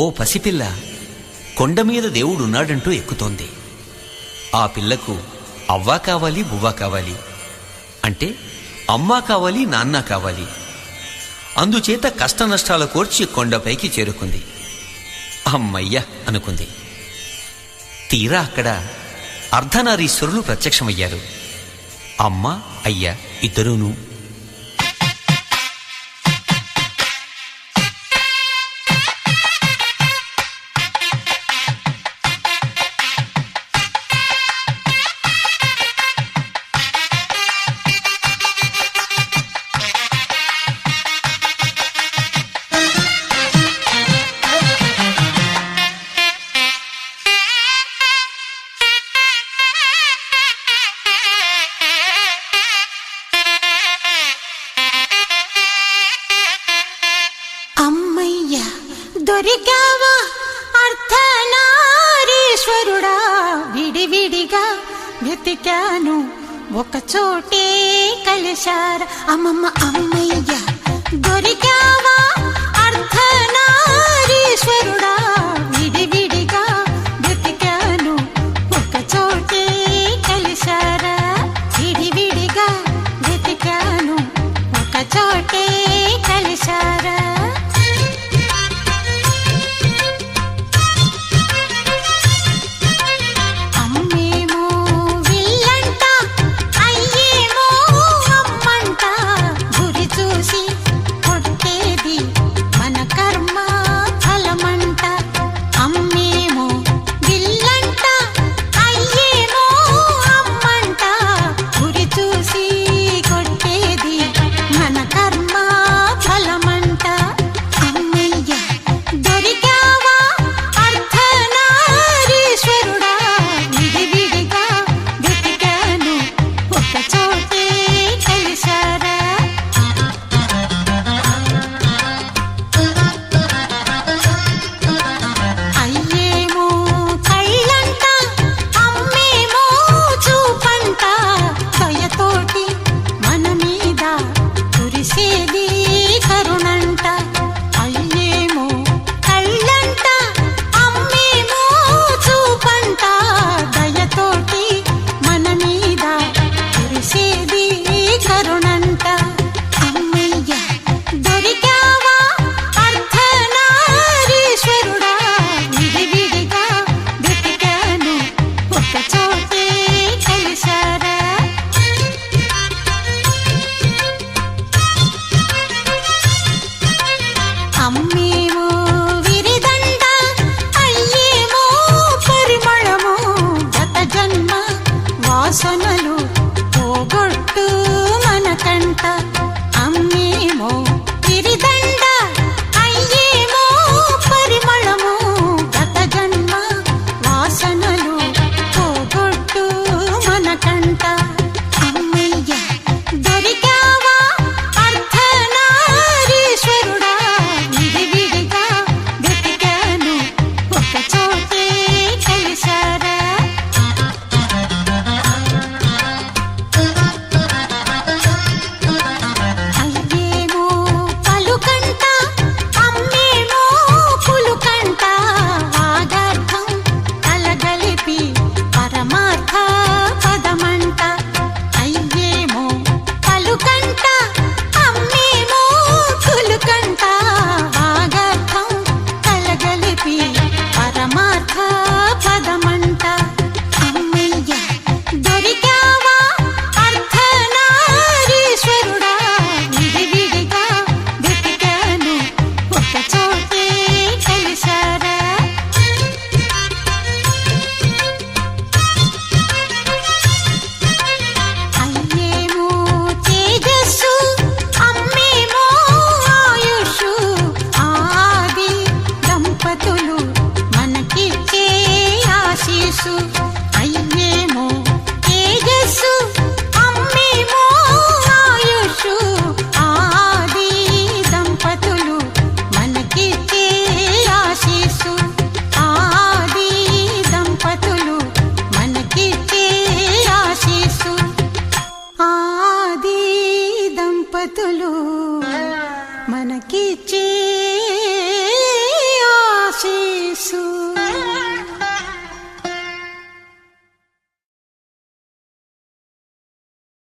ఓ పసిపిల్ల కొండమీద దేవుడున్నాడంటూ ఎక్కుతోంది. ఆ పిల్లకు అవ్వా కావాలి, బువ్వా కావాలి, అంటే అమ్మా కావాలి, నాన్న కావాలి. అందుచేత కష్టనష్టాల కోర్చి కొండపైకి చేరుకుంది. అమ్మయ్య అనుకుంది. తీరా అక్కడ అర్ధనారీశ్వరులు ప్రత్యక్షమయ్యారు. అమ్మ అయ్య ఇద్దరూనూ. దొరికావా అర్ధనారీశ్వరుడా, విడివిడిగా వెతికాను ఒక చోటే కలిశారా. అమ్మమ్మ అమ్మయ్య దొరికావా అర్ధనారీశ్వరుడా, విడివిడిగా వెతికాను ఒక చోటే కలిశారా. విడివిడిగా వెతికాను ఒక చోటే కలిశారా. మనకిచ్చే